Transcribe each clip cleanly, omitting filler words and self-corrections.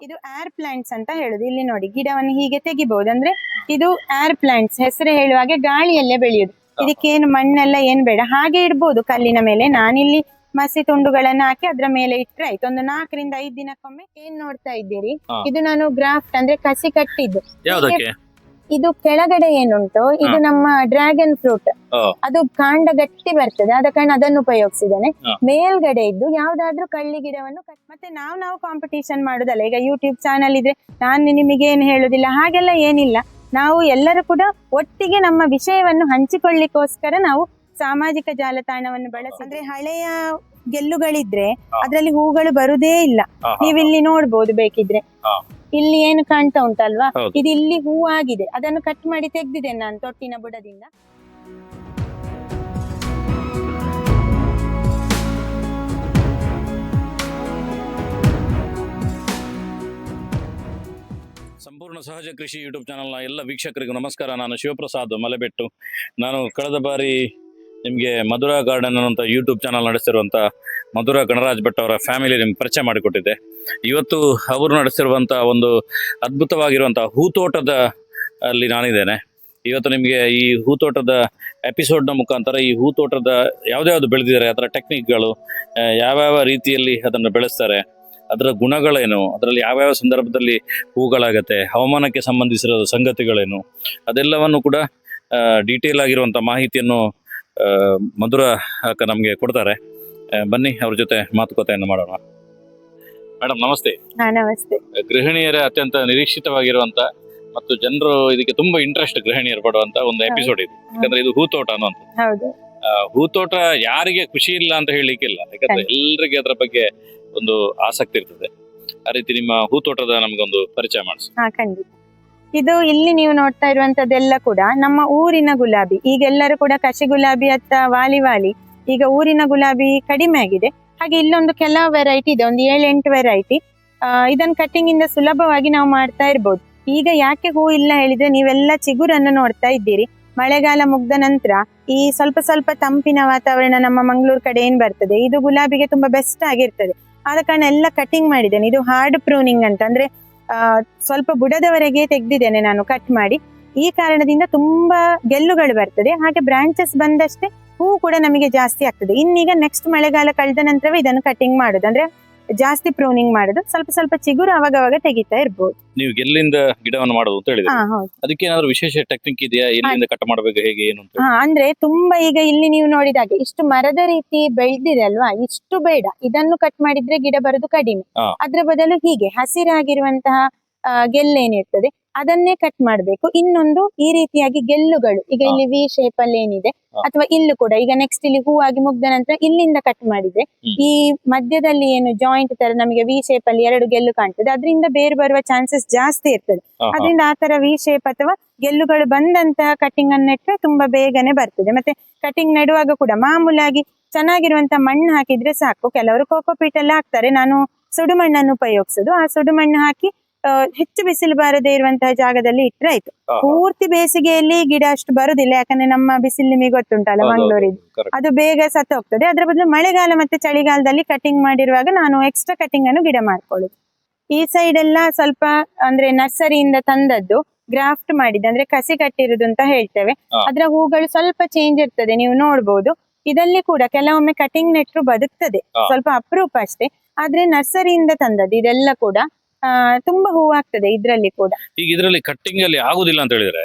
ಇದು air plants ಅಂತ ಹೇಳುದು. ಇಲ್ಲಿ ನೋಡಿ, ಗಿಡವನ್ನು ಹೀಗೆ ತೆಗಿಬಹುದು. ಅಂದ್ರೆ ಇದು ಏರ್ ಪ್ಲಾಂಟ್ಸ್, ಹೆಸರು ಹೇಳುವಾಗೆ ಗಾಳಿಯಲ್ಲೇ ಬೆಳೆಯುದು. ಇದಕ್ಕೇನು ಮಣ್ಣೆಲ್ಲ ಏನ್ ಬೇಡ, ಹಾಗೆ ಇಡ್ಬೋದು ಕಲ್ಲಿನ ಮೇಲೆ. ನಾನಿಲ್ಲಿ ಮಸಿ ತುಂಡುಗಳನ್ನ ಹಾಕಿ ಅದ್ರ ಮೇಲೆ ಇಟ್ರೆ ಆಯ್ತು. ಒಂದು 4 ರಿಂದ 5 ದಿನಕ್ಕೊಮ್ಮೆ. ಏನ್ ನೋಡ್ತಾ ಇದ್ದೀರಿ, ಇದು ನಾನು ಗ್ರಾಫ್ಟ್ ಅಂದ್ರೆ ಕಸಿ ಕಟ್ಟಿದ್ದು. ಇದು ಕೆಳಗಡೆ ಏನುಂಟು, ಇದು ನಮ್ಮ ಡ್ರ್ಯಾಗನ್ ಫ್ರೂಟ್. ಅದು ಕಾಂಡ ಗಟ್ಟಿ ಬರ್ತದೆ, ಆದ ಕಾರಣ ಅದನ್ನು ಉಪಯೋಗಿಸಿದ್ದೇನೆ. ಮೇಲ್ಗಡೆ ಇದ್ದು ಯಾವ್ದಾದ್ರು ಕಳ್ಳಿ ಗಿಡವನ್ನು ಮತ್ತೆ ನಾವು ಕಾಂಪಿಟೇಷನ್ ಮಾಡುದಲ್ಲ. ಈಗ ಯೂಟ್ಯೂಬ್ ಚಾನಲ್ ಇದೆ, ನಾನು ನಿಮಗೆ ಏನು ಹೇಳುದಿಲ್ಲ ಹಾಗೆಲ್ಲ ಏನಿಲ್ಲ. ನಾವು ಎಲ್ಲರೂ ಕೂಡ ಒಟ್ಟಿಗೆ ನಮ್ಮ ವಿಷಯವನ್ನು ಹಂಚಿಕೊಳ್ಳಿಕ್ಕೋಸ್ಕರ ನಾವು ಸಾಮಾಜಿಕ ಜಾಲತಾಣವನ್ನು ಬಳಸಿ. ಅಂದ್ರೆ ಹಳೆಯ ಗೆಲ್ಲುಗಳಿದ್ರೆ ಅದರಲ್ಲಿ ಹೂಗಳು ಬರುದೇ ಇಲ್ಲ. ನೀವಿಲ್ಲಿ ನೋಡ್ಬೋದು ಬೇಕಿದ್ರೆ. ಇಲ್ಲಿ ಏನು ಕಾಣ್ತಾ ಉಂಟಲ್ವಾ, ಇದು ಇಲ್ಲಿ ಹೂ ಆಗಿದೆ. ಅದನ್ನು ಕಟ್ ಮಾಡಿ ತೆಗ್ದಿದ್ದೇನೆ ನಾನು ತೊಟ್ಟಿನ ಬುಡದಿಂದ. ಸಂಪೂರ್ಣ ಸಹಜ ಕೃಷಿ ಯೂಟ್ಯೂಬ್ ಚಾನಲ್ನ ಎಲ್ಲ ವೀಕ್ಷಕರಿಗೂ ನಮಸ್ಕಾರ. ನಾನು ಶಿವಪ್ರಸಾದ್ ಮಲೆಬೆಟ್ಟು. ನಾನು ಕಳೆದ ಬಾರಿ ನಿಮಗೆ ಮಧುರಾ ಗಾರ್ಡನ್ ಅನ್ನುವಂಥ ಯೂಟ್ಯೂಬ್ ಚಾನಲ್ ನಡೆಸಿರುವಂಥ ಮಧುರಾ ಗಣರಾಜ್ ಭಟ್ ಅವರ ಫ್ಯಾಮಿಲಿ ನಿಮ್ಗೆ ಪರಿಚಯ ಮಾಡಿಕೊಟ್ಟಿದ್ದೆ. ಇವತ್ತು ಅವರು ನಡೆಸಿರುವಂಥ ಒಂದು ಅದ್ಭುತವಾಗಿರುವಂಥ ಹೂತೋಟದ ಅಲ್ಲಿ ನಾನಿದ್ದೇನೆ. ಇವತ್ತು ನಿಮಗೆ ಈ ಹೂತೋಟದ ಎಪಿಸೋಡ್ನ ಮುಖಾಂತರ ಈ ಹೂತೋಟದ ಯಾವ್ದು ಬೆಳೆದಿದ್ದಾರೆ, ಅದರ ಟೆಕ್ನಿಕ್ಗಳು, ಯಾವ್ಯಾವ ರೀತಿಯಲ್ಲಿ ಅದನ್ನು ಬೆಳೆಸ್ತಾರೆ, ಅದರ ಗುಣಗಳೇನು, ಅದರಲ್ಲಿ ಯಾವ್ಯಾವ ಸಂದರ್ಭದಲ್ಲಿ ಹೂಗಳಾಗತ್ತೆ, ಹವಾಮಾನಕ್ಕೆ ಸಂಬಂಧಿಸಿರೋ ಸಂಗತಿಗಳೇನು, ಅದೆಲ್ಲವನ್ನು ಕೂಡ ಡೀಟೇಲ್ ಆಗಿರುವಂಥ ಮಾಹಿತಿಯನ್ನು ಮಧುರಾ ಅಕ್ಕ ನಮಗೆ ಕೊಡ್ತಾರೆ. ಬನ್ನಿ ಅವ್ರ ಜೊತೆ ಮಾತುಕತೆಯನ್ನು ಮಾಡೋಣ. ಮೇಡಮ್ ನಮಸ್ತೆ. ನಮಸ್ತೆ. ಗೃಹಿಣಿಯರೇ ಅತ್ಯಂತ ನಿರೀಕ್ಷಿತವಾಗಿರುವಂತ ಮತ್ತು ಜನರು ಇದಕ್ಕೆ ತುಂಬಾ ಇಂಟ್ರೆಸ್ಟ್ ಗೃಹಿಣಿಯರು ಪಡುವಂತ ಒಂದು ಎಪಿಸೋಡ್ ಇದು. ಯಾಕಂದ್ರೆ ಇದು ಹೂತೋಟ ಅನ್ನುವಂಥದ್ದು. ಹೂತೋಟ ಯಾರಿಗೆ ಖುಷಿ ಇಲ್ಲ ಅಂತ ಹೇಳಲಿಕ್ಕಿಲ್ಲ, ಯಾಕಂದ್ರೆ ಎಲ್ಲರಿಗೆ ಅದರ ಬಗ್ಗೆ ಒಂದು ಆಸಕ್ತಿ ಇರ್ತದೆ. ಆ ರೀತಿ ನಿಮ್ಮ ಹೂತೋಟದ ನಮ್ಗೊಂದು ಪರಿಚಯ ಮಾಡಿಸಿ. ಖಂಡಿತ. ಇದು ಇಲ್ಲಿ ನೀವು ನೋಡ್ತಾ ಇರುವಂತದ್ದೆಲ್ಲ ಕೂಡ ನಮ್ಮ ಊರಿನ ಗುಲಾಬಿ. ಈಗೆಲ್ಲರೂ ಕೂಡ ಕಸಿ ಗುಲಾಬಿ ಅಥವಾ ವಾಲಿ ಈಗ ಊರಿನ ಗುಲಾಬಿ ಕಡಿಮೆ ಆಗಿದೆ. ಹಾಗೆ ಇಲ್ಲೊಂದು ಕೆಲವು ವೆರೈಟಿ ಇದೆ, ಒಂದು 7-8 ವೆರೈಟಿ. ಇದನ್ನ ಕಟ್ಟಿಂಗ್ ಇಂದ ಸುಲಭವಾಗಿ ನಾವು ಮಾಡ್ತಾ ಇರ್ಬೋದು. ಈಗ ಯಾಕೆ ಹೂ ಇಲ್ಲ ಹೇಳಿದ್ರೆ, ನೀವೆಲ್ಲ ಚಿಗುರನ್ನು ನೋಡ್ತಾ ಇದ್ದೀರಿ. ಮಳೆಗಾಲ ಮುಗ್ದ ನಂತರ ಈ ಸ್ವಲ್ಪ ತಂಪಿನ ವಾತಾವರಣ ನಮ್ಮ ಮಂಗಳೂರು ಕಡೆ ಏನ್ ಬರ್ತದೆ, ಇದು ಗುಲಾಬಿಗೆ ತುಂಬಾ ಬೆಸ್ಟ್ ಆಗಿರ್ತದೆ. ಆದ ಕಾರಣ ಎಲ್ಲ ಕಟಿಂಗ್ ಮಾಡಿದ್ದೇನೆ. ಇದು ಹಾರ್ಡ್ ಪ್ರೂನಿಂಗ್ ಅಂತ, ಅಂದ್ರೆ ಸ್ವಲ್ಪ ಬುಡದವರೆಗೆ ತೆಗ್ದಿದ್ದೇನೆ ನಾನು ಕಟ್ ಮಾಡಿ. ಈ ಕಾರಣದಿಂದ ತುಂಬಾ ಗೆಲ್ಲುಗಳು ಬರ್ತದೆ. ಹಾಗೆ ಬ್ರಾಂಚಸ್ ಬಂದಷ್ಟೇ ಹೂ ಕೂಡ ನಮಗೆ ಜಾಸ್ತಿ ಆಗ್ತದೆ. ಇನ್ನೀಗ ನೆಕ್ಸ್ಟ್ ಮಳೆಗಾಲ ಕಳೆದ ನಂತರವೇ ಇದನ್ನು ಕಟಿಂಗ್ ಮಾಡುದು, ಅಂದ್ರೆ ಜಾಸ್ತಿ ಪ್ರೂನಿಂಗ್ ಮಾಡುದು. ಸ್ವಲ್ಪ ಚಿಗುರು ಅವಾಗ ತೆಗಿತಾ ಇರ್ಬೋದು. ನೀವು ಎಲ್ಲಿಂದ ಗಿಡವನ್ನು ಮಾಡುದು ಅಂತ ಹೇಳಿದ್ರೆ, ಅದಕ್ಕೆ ಏನಾದ್ರು ವಿಶೇಷ ಟೆಕ್ನಿಕ್ ಇದೆಯಾ? ಎಲ್ಲಿಂದ ಕಟ್ ಮಾಡಬೇಕು, ಹೇಗೆ ಏನು ಅಂತ? ಅಂದ್ರೆ ತುಂಬಾ ಈಗ ಇಲ್ಲಿ ನೀವು ನೋಡಿದಾಗೆ ಇಷ್ಟು ಮರದ ರೀತಿ ಬೆಳೆದಿದೆ ಅಲ್ವಾ, ಇಷ್ಟು ಬೇಡ. ಇದನ್ನು ಕಟ್ ಮಾಡಿದ್ರೆ ಗಿಡ ಬರೋದು ಕಡಿಮೆ. ಅದ್ರ ಬದಲು ಹೀಗೆ ಹಸಿರಾಗಿರುವಂತಹ ಗೆಲ್ಲೇನಿರ್ತದೆ ಅದನ್ನೇ ಕಟ್ ಮಾಡ್ಬೇಕು. ಇನ್ನೊಂದು ಈ ರೀತಿಯಾಗಿ ಗೆಲ್ಲುಗಳು ಈಗ ಇಲ್ಲಿ ವಿ ಶೇಪ್ ಅಲ್ಲಿ ಏನಿದೆ, ಅಥವಾ ಇಲ್ಲೂ ಕೂಡ ಈಗ ನೆಕ್ಸ್ಟ್ ಇಲ್ಲಿ ಹೂವಾಗಿ ಮುಗ್ದ ನಂತರ ಇಲ್ಲಿಂದ ಕಟ್ ಮಾಡಿದ್ರೆ ಈ ಮಧ್ಯದಲ್ಲಿ ಏನು ಜಾಯಿಂಟ್ ತರ ನಮಗೆ ವಿ ಶೇಪ್ ಅಲ್ಲಿ 2 ಗೆಲ್ಲು ಕಾಣ್ತದೆ, ಅದರಿಂದ ಬೇರೆ ಬರುವ ಚಾನ್ಸಸ್ ಜಾಸ್ತಿ ಇರ್ತದೆ. ಅದರಿಂದ ಆ ತರ ವಿ ಶೇಪ್ ಅಥವಾ ಗೆಲ್ಲುಗಳು ಬಂದಂತಹ ಕಟಿಂಗ್ ಅನ್ನು ನೆಟ್ರೆ ತುಂಬಾ ಬೇಗನೆ ಬರ್ತದೆ. ಮತ್ತೆ ಕಟಿಂಗ್ ನೆಡುವಾಗ ಕೂಡ ಮಾಮೂಲಾಗಿ ಚೆನ್ನಾಗಿರುವಂತ ಮಣ್ಣು ಹಾಕಿದ್ರೆ ಸಾಕು. ಕೆಲವರು ಕೋಕೋಪೀಟ್ ಎಲ್ಲ ಹಾಕ್ತಾರೆ, ನಾನು ಸುಡು ಮಣ್ಣನ್ನು ಉಪಯೋಗಿಸುದು. ಆ ಸುಡು ಮಣ್ಣು ಹಾಕಿ ಹೆಚ್ಚು ಬಿಸಿಲು ಬಾರದೇ ಇರುವಂತಹ ಜಾಗದಲ್ಲಿ ಇಟ್ರೆ ಆಯ್ತು. ಪೂರ್ತಿ ಬೇಸಿಗೆಯಲ್ಲಿ ಗಿಡ ಅಷ್ಟು ಬರುದಿಲ್ಲ, ಯಾಕಂದ್ರೆ ನಮ್ಮ ಬಿಸಿಲು ನಿಮಗೆ ಗೊತ್ತುಂಟಲ್ಲ ಮಂಗಳೂರಿದು, ಅದು ಬೇಗ ಸತ್ತು ಹೋಗ್ತದೆ. ಅದ್ರ ಬದಲು ಮಳೆಗಾಲ ಮತ್ತೆ ಚಳಿಗಾಲದಲ್ಲಿ ಕಟಿಂಗ್ ಮಾಡಿರುವಾಗ ನಾನು ಎಕ್ಸ್ಟ್ರಾ ಕಟಿಂಗ್ ಅನ್ನು ಗಿಡ ಮಾಡ್ಕೊಳ್ಳುದು. ಈ ಸೈಡ್ ಎಲ್ಲ ಸ್ವಲ್ಪ ಅಂದ್ರೆ ನರ್ಸರಿಯಿಂದ ತಂದದ್ದು ಗ್ರಾಫ್ಟ್ ಮಾಡಿದ್ದು, ಅಂದ್ರೆ ಕಸಿ ಕಟ್ಟಿರುದು ಅಂತ ಹೇಳ್ತೇವೆ. ಅದ್ರ ಹೂಗಳು ಸ್ವಲ್ಪ ಚೇಂಜ್ ಇರ್ತದೆ, ನೀವು ನೋಡ್ಬೋದು. ಇದರಲ್ಲಿ ಕೂಡ ಕೆಲವೊಮ್ಮೆ ಕಟಿಂಗ್ ನೆಟ್ರು ಬದುಕ್ತದೆ, ಸ್ವಲ್ಪ ಅಪರೂಪ ಅಷ್ಟೇ. ಆದ್ರೆ ನರ್ಸರಿಯಿಂದ ತಂದದ್ದು ಇದೆಲ್ಲ ಕೂಡ ತುಂಬಾ ಹೂ ಆಗ್ತದೆ ಇದ್ರಲ್ಲಿ ಕೂಡ. ಈಗ ಇದರಲ್ಲಿ ಕಟ್ಟಿಂಗ್ ಅಲ್ಲಿ ಆಗುದಿಲ್ಲ ಅಂತ ಹೇಳಿದ್ರೆ,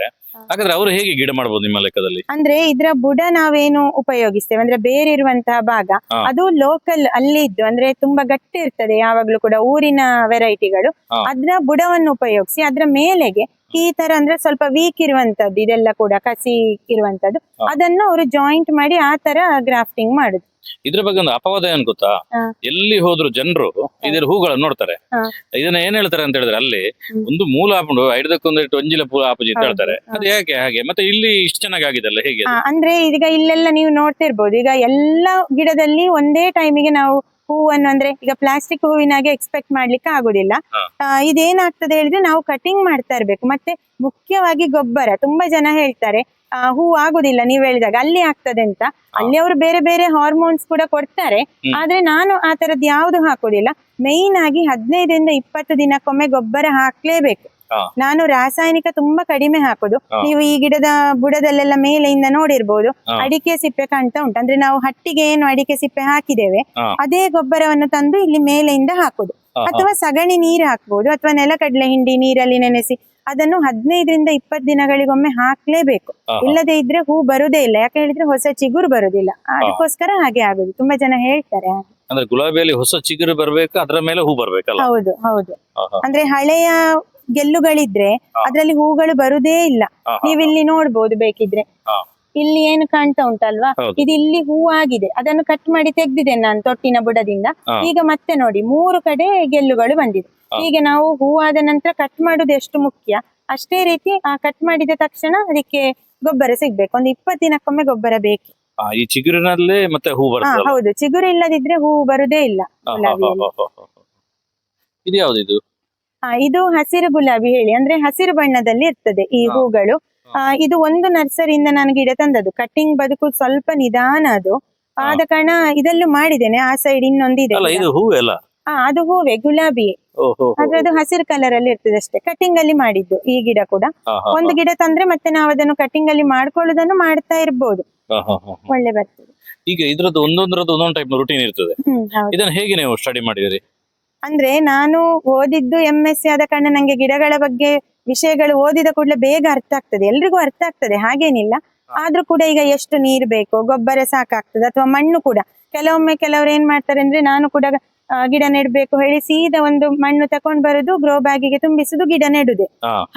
ಹಾಗಾದ್ರೆ ಅವರು ಹೇಗೆ ಗಿಡ ಮಾಡಬಹುದು ನಿಮ್ಮ ಲೆಕ್ಕದಲ್ಲಿ? ಅಂದ್ರೆ ಇದ್ರ ಬುಡ ನಾವೇನು ಉಪಯೋಗಿಸ್ತೇವೆ ಅಂದ್ರೆ ಬೇರೆ ಇರುವಂತಹ ಭಾಗ ಅದು ಲೋಕಲ್ ಅಲ್ಲಿ ಇದ್ದು, ಅಂದ್ರೆ ತುಂಬಾ ಗಟ್ಟಿ ಇರ್ತದೆ ಯಾವಾಗ್ಲೂ ಕೂಡ ಊರಿನ ವೆರೈಟಿಗಳು. ಅದ್ರ ಬುಡವನ್ನು ಉಪಯೋಗಿಸಿ ಅದ್ರ ಮೇಲೆಗೆ ಈ ತರ ಅಂದ್ರೆ ಸ್ವಲ್ಪ ವೀಕ್ ಇರುವಂತದ್ದು ಇದೆಲ್ಲ ಕೂಡ ಕಸಿ ಇರುವಂತದ್ದು, ಅದನ್ನು ಅವರು ಜಾಯಿಂಟ್ ಮಾಡಿ ಆ ತರ ಗ್ರಾಫ್ಟಿಂಗ್ ಮಾಡುದು. ಇದ್ರ ಬಗ್ಗೆ ಒಂದು ಅಪವಾದ ಏನ್ ಗೊತ್ತಾ, ಎಲ್ಲಿ ಹೋದ್ರು ಜನರು ಇದರ ಹೂಗಳನ್ನು ನೋಡ್ತಾರೆ. ಇದನ್ನ ಏನ್ ಹೇಳ್ತಾರೆ ಅಂತ ಹೇಳಿದ್ರೆ, ಅಲ್ಲಿ ಒಂದು ಮೂಲ ಹಾಕೊಂಡು ಐದಕ್ಕೊಂದು ಒಂಜಿಲ ಪೂಲ ಆಪಜಿ ಅಂತ ಹೇಳ್ತಾರೆ. ಅದು ಯಾಕೆ ಹಾಗೆ? ಮತ್ತೆ ಇಲ್ಲಿ ಇಷ್ಟು ಚೆನ್ನಾಗಿ ಆಗಿದೆಲ್ಲ ಹೇಗೆ? ಅಂದ್ರೆ ಈಗ ಇಲ್ಲೆಲ್ಲ ನೀವು ನೋಡ್ತಿರ್ಬೋದು, ಈಗ ಎಲ್ಲ ಗಿಡದಲ್ಲಿ ಒಂದೇ ಟೈಮಿಗೆ ನಾವು ಹೂವನ್ನು ಅಂದ್ರೆ ಈಗ ಪ್ಲಾಸ್ಟಿಕ್ ಹೂವಿನಾಗೆ ಎಕ್ಸ್ಪೆಕ್ಟ್ ಮಾಡ್ಲಿಕ್ಕೆ ಆಗುದಿಲ್ಲ. ಇದೇನಾಗ್ತದೆ ಹೇಳಿದ್ರೆ ನಾವು ಕಟಿಂಗ್ ಮಾಡ್ತಾ ಇರ್ಬೇಕು. ಮತ್ತೆ ಮುಖ್ಯವಾಗಿ ಗೊಬ್ಬರ, ತುಂಬಾ ಜನ ಹೇಳ್ತಾರೆ ಹೂ ಆಗುದಿಲ್ಲ ನೀವ್ ಹೇಳಿದಾಗ, ಅಲ್ಲಿ ಆಗ್ತದೆ ಅಂತ. ಅಲ್ಲಿ ಅವರು ಬೇರೆ ಬೇರೆ ಹಾರ್ಮೋನ್ಸ್ ಕೂಡ ಕೊಡ್ತಾರೆ. ಆದ್ರೆ ನಾನು ಆ ತರದ್ ಯಾವ್ದು ಹಾಕುದಿಲ್ಲ. ಮೇಯ್ನ್ ಆಗಿ 15-20 ದಿನಕ್ಕೊಮ್ಮೆ ಗೊಬ್ಬರ ಹಾಕ್ಲೇಬೇಕು. ನಾನು ರಾಸಾಯನಿಕ ತುಂಬಾ ಕಡಿಮೆ ಹಾಕುದು. ನೀವು ಈ ಗಿಡದ ಬುಡದಲ್ಲೆಲ್ಲ ಮೇಲೆಯಿಂದ ನೋಡಿರ್ಬೋದು, ಅಡಿಕೆ ಸಿಪ್ಪೆ ಕಾಣ್ತಾ ಉಂಟು. ಅಂದ್ರೆ ನಾವು ಹಟ್ಟಿಗೆ ಏನು ಅಡಿಕೆ ಸಿಪ್ಪೆ ಹಾಕಿದ್ದೇವೆ ಅದೇ ಗೊಬ್ಬರವನ್ನು ತಂದು ಇಲ್ಲಿ ಮೇಲೆಯಿಂದ ಹಾಕುದು. ಅಥವಾ ಸಗಣಿ ನೀರು ಹಾಕ್ಬೋದು, ಅಥವಾ ನೆಲಕಡಲೆ ಹಿಂಡಿ ನೀರಲ್ಲಿ ನೆನೆಸಿ ಅದನ್ನು 15-20 ದಿನಗಳಿಗೊಮ್ಮೆ ಹಾಕ್ಲೇಬೇಕು. ಇಲ್ಲದೆ ಇದ್ರೆ ಹೂ ಬರುದೇ ಇಲ್ಲ. ಯಾಕೆ ಹೇಳಿದ್ರೆ ಹೊಸ ಚಿಗುರು ಬರುದಿಲ್ಲ. ಅದಕ್ಕೋಸ್ಕರ ಹಾಗೆ ಆಗುದು. ತುಂಬಾ ಜನ ಹೇಳ್ತಾರೆ ಹಾಗೆ. ಅಂದ್ರೆ ಗುಲಾಬಿಯಲ್ಲಿ ಹೊಸ ಚಿಗುರು ಬರ್ಬೇಕು, ಅದರ ಮೇಲೆ ಹೂ ಬರ್ಬೇಕಲ್ಲ? ಹೌದು ಹೌದು. ಅಂದ್ರೆ ಹಳೆಯ ಗೆಲ್ಲುಗಳಿದ್ರೆ ಅದ್ರಲ್ಲಿ ಹೂಗಳು ಬರುದೇ ಇಲ್ಲ. ನೀವಿಲ್ಲಿ ನೋಡ್ಬೋದು ಬೇಕಿದ್ರೆ. ಇಲ್ಲಿ ಏನು ಕಾಣ್ತಾ ಉಂಟಲ್ವಾ, ಇದು ಇಲ್ಲಿ ಹೂ ಆಗಿದೆ. ಅದನ್ನು ಕಟ್ ಮಾಡಿ ತೆಗ್ದಿದ್ದೇನೆ ನಾನು ತೊಟ್ಟಿನ ಬುಡದಿಂದ. ಈಗ ಮತ್ತೆ ನೋಡಿ 3 ಕಡೆ ಗೆಲ್ಲುಗಳು ಬಂದಿದೆ. ಈಗ ನಾವು ಹೂ ಆದ ನಂತರ ಕಟ್ ಮಾಡುದು ಎಷ್ಟು ಮುಖ್ಯ, ಅಷ್ಟೇ ರೀತಿ ಆ ಕಟ್ ಮಾಡಿದ ತಕ್ಷಣ ಅದಕ್ಕೆ ಗೊಬ್ಬರ ಸಿಗ್ಬೇಕು. ಒಂದು 20 ದಿನಕ್ಕೊಮ್ಮೆ ಗೊಬ್ಬರ ಬೇಕು. ಈ ಚಿಗುರಿನಲ್ಲೇ ಮತ್ತೆ ಹೂ ಬರ್ತದೆ? ಹೌದು, ಚಿಗುರು ಇಲ್ಲದಿದ್ರೆ ಹೂ ಬರುದೇ ಇಲ್ಲ. ಇದು ಯಾವ್ದು? ಇದು ಹಸಿರು ಗುಲಾಬಿ ಹೇಳಿ, ಅಂದ್ರೆ ಹಸಿರು ಬಣ್ಣದಲ್ಲಿ ಇರ್ತದೆ ಈ ಹೂಗಳು. ಇದು ಒಂದು ನರ್ಸರಿಯಿಂದ ನಾನು ಗಿಡ ತಂದದ್ದು. ಕಟ್ಟಿಂಗ್ ಬದುಕು ಸ್ವಲ್ಪ ನಿಧಾನ ಅದು, ಆದ ಕಾರಣ ಇದೆಲ್ಲೂ ಮಾಡಿದ್ದೇನೆ. ಆ ಸೈಡ್ ಇನ್ನೊಂದಿದೆ. ಅದು ಹೂವೇ, ಗುಲಾಬಿ. ಅದ್ರದ್ದು ಹಸಿರು ಕಲರ್ ಅಲ್ಲಿ ಇರ್ತದೆ ಅಷ್ಟೇ. ಕಟಿಂಗ್ ಅಲ್ಲಿ ಮಾಡಿದ್ದು ಈ ಗಿಡ ಕೂಡ. ಒಂದು ಗಿಡ ತಂದ್ರೆ ಮತ್ತೆ ನಾವು ಅದನ್ನು ಕಟಿಂಗ್ ಅಲ್ಲಿ ಮಾಡ್ಕೊಳ್ಳೋದನ್ನು ಮಾಡ್ತಾ ಇರ್ಬೋದು, ಒಳ್ಳೆ ಬರ್ತದೆ. ಈಗ ಇದ್ರದ್ದು ಒಂದೊಂದು ಟೈಪ್ ರೂಟೀನ್ ಇರ್ತದೆ. ಇದನ್ನ ಹೇಗೆ ನೀವು ಸ್ಟಡಿ ಮಾಡಿದಿರಿ? ಅಂದ್ರೆ ನಾನು ಓದಿದ್ದು MSc ಆದ ಕಾರಣ ನಂಗೆ ಗಿಡಗಳ ಬಗ್ಗೆ ವಿಷಯಗಳು ಓದಿದ ಕೂಡಲೇ ಬೇಗ ಅರ್ಥ ಆಗ್ತದೆ. ಎಲ್ರಿಗೂ ಅರ್ಥ ಆಗ್ತದೆ ಹಾಗೇನಿಲ್ಲ. ಆದ್ರೂ ಕೂಡ ಈಗ ಎಷ್ಟು ನೀರು ಬೇಕು, ಗೊಬ್ಬರ ಸಾಕಾಗ್ತದೆ, ಅಥವಾ ಮಣ್ಣು ಕೂಡ ಕೆಲವೊಮ್ಮೆ ಕೆಲವರು ಏನ್ ಮಾಡ್ತಾರೆ ಅಂದ್ರೆ, ನಾನು ಕೂಡ ಗಿಡ ನೆಡ್ಬೇಕು ಹೇಳಿ ಸೀದಾ ಒಂದು ಮಣ್ಣು ತಕೊಂಡ್ ಬರುದು, ಗ್ರೋ ಬ್ಯಾಗಿಗೆ ತುಂಬಿಸುದು, ಗಿಡ ನೆಡುದೆ.